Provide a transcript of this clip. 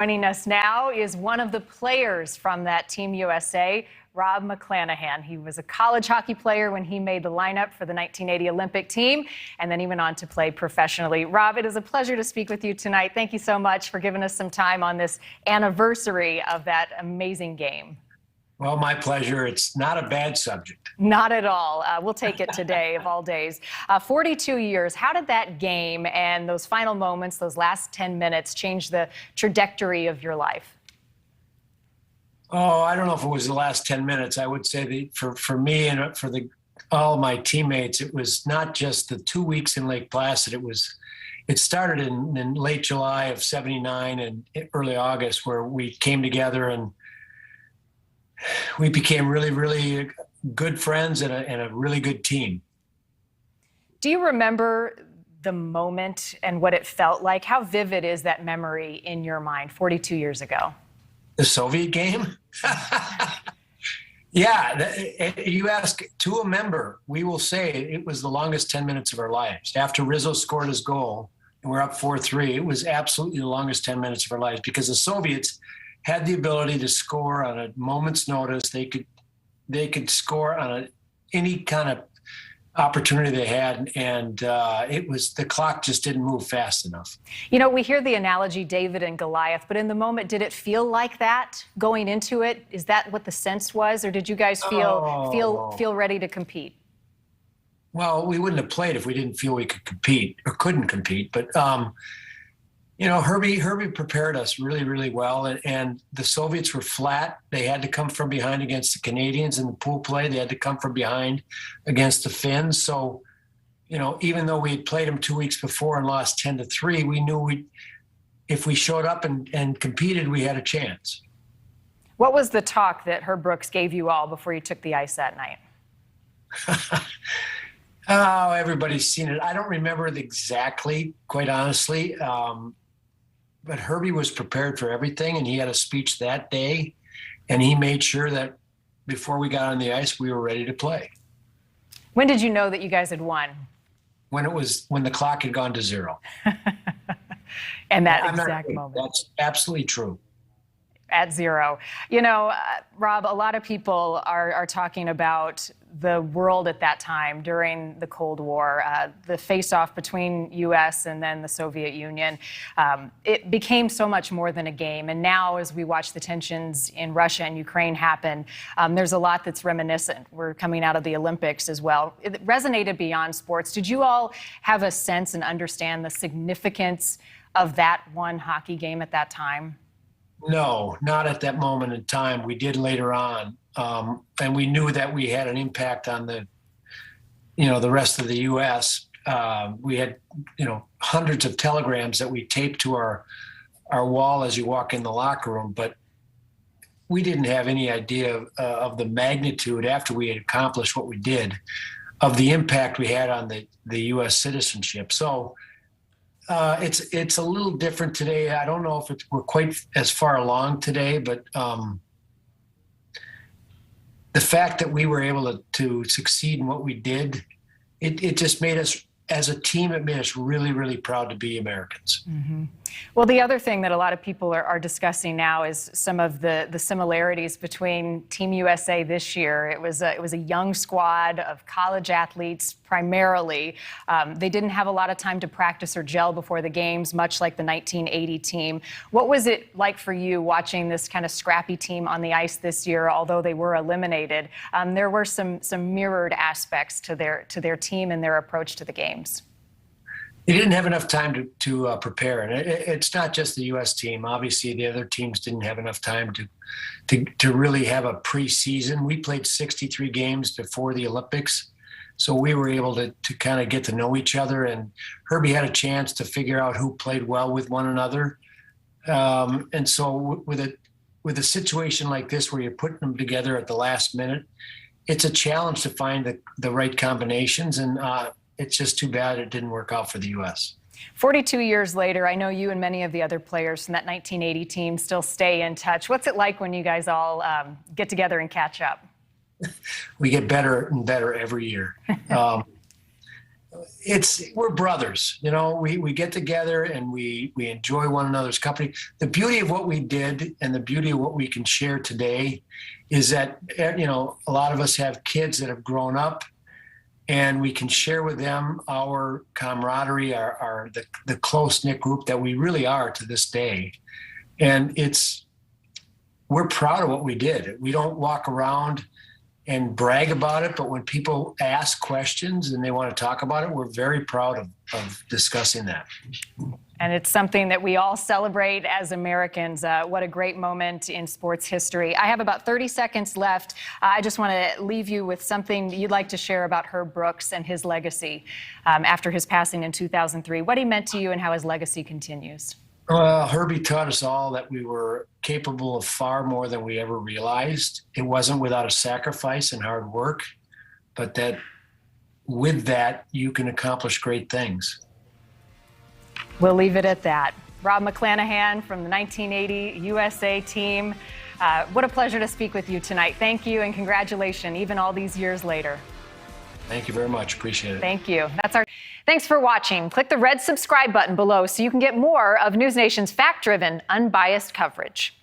Joining us now is one of the players from that Team USA, Rob McClanahan. He was a college hockey player when he made the lineup for the 1980 Olympic team, and then he went on to play professionally. Rob, it is a pleasure to speak with you tonight. Thank you so much for giving us some time on this anniversary of that amazing game. Well, my pleasure. It's not a bad subject. Not at all. We'll take it today of all days. 42 years. How did that game and those final moments, those last 10 minutes, change the trajectory of your life? Oh, I don't know if it was the last 10 minutes. I would say that for me and for all my teammates, it was not just the 2 weeks in Lake Placid. It started in late July of '79 and early August, where we came together and we became really, really good friends and a really good team. Do you remember the moment and what it felt like? How vivid is that memory in your mind 42 years ago? The Soviet game? Yeah, you ask to a member, we will say it was the longest 10 minutes of our lives. After Rizzo scored his goal and we're up 4-3, it was absolutely the longest 10 minutes of our lives because the Soviets had the ability to score on a moment's notice. They could score on any kind of opportunity they had, and the clock just didn't move fast enough. You know, we hear the analogy David and Goliath, but in the moment, did it feel like that going into it? Is that what the sense was, or did you guys feel ready to compete? Well, we wouldn't have played if we didn't feel we could compete or couldn't compete, but. You know, Herbie prepared us really, really well, and the Soviets were flat. They had to come from behind against the Canadians in the pool play. They had to come from behind against the Finns. So, you know, even though we had played them 2 weeks before and lost 10-3, we knew if we showed up and competed, we had a chance. What was the talk that Herb Brooks gave you all before you took the ice that night? Oh, everybody's seen it. I don't remember it exactly, quite honestly. But Herbie was prepared for everything, and he had a speech that day, and he made sure that before we got on the ice, we were ready to play. When did you know that you guys had won? When the clock had gone to zero. And that exact moment. That's absolutely true. At zero. You know, Rob, a lot of people are talking about the world at that time during the Cold War, the face-off between U.S. and then the Soviet Union. It became so much more than a game. And now, as we watch the tensions in Russia and Ukraine happen, there's a lot that's reminiscent. We're coming out of the Olympics as well. It resonated beyond sports. Did you all have a sense and understand the significance of that one hockey game at that time? No, not at that moment in time. We did later on. And we knew that we had an impact on the rest of the U.S. We had, hundreds of telegrams that we taped to our wall as you walk in the locker room. But we didn't have any idea of the magnitude after we had accomplished what we did of the impact we had on the U.S. citizenship. So it's a little different today. I don't know if we're quite as far along today, but the fact that we were able to succeed in what we did, it just made us, as a team, it made us really, really proud to be Americans. Mm-hmm. Well, the other thing that a lot of people are discussing now is some of the similarities between Team USA this year. It was a young squad of college athletes primarily. They didn't have a lot of time to practice or gel before the games, much like the 1980 team. What was it like for you watching this kind of scrappy team on the ice this year, although they were eliminated? There were some mirrored aspects to their team and their approach to the games. They didn't have enough time to prepare, and it's not just the U.S. team. Obviously, the other teams didn't have enough time to really have a preseason. We played 63 games before the Olympics, so we were able to kind of get to know each other. And Herbie had a chance to figure out who played well with one another. And so, with a situation like this, where you're putting them together at the last minute, it's a challenge to find the right combinations. And it's just too bad it didn't work out for the U.S. 42 years later, I know you and many of the other players from that 1980 team still stay in touch. What's it like when you guys all get together and catch up? We get better and better every year. we're brothers, we get together and we enjoy one another's company. The beauty of what we did and the beauty of what we can share today is that, a lot of us have kids that have grown up, and we can share with them our camaraderie, the close-knit group that we really are to this day. And we're proud of what we did. We don't walk around and brag about it, but when people ask questions and they want to talk about it, we're very proud of discussing that. And it's something that we all celebrate as Americans. What a great moment in sports history. I have about 30 seconds left. I just want to leave you with something you'd like to share about Herb Brooks and his legacy after his passing in 2003, what he meant to you and how his legacy continues. Herbie taught us all that we were capable of far more than we ever realized. It wasn't without a sacrifice and hard work, but that with that, you can accomplish great things. We'll leave it at that. Rob McClanahan from the 1980 USA team. What a pleasure to speak with you tonight. Thank you and congratulations, even all these years later. Thank you very much. Appreciate it. Thank you. Thanks for watching. Click the red subscribe button below so you can get more of NewsNation's fact-driven, unbiased coverage.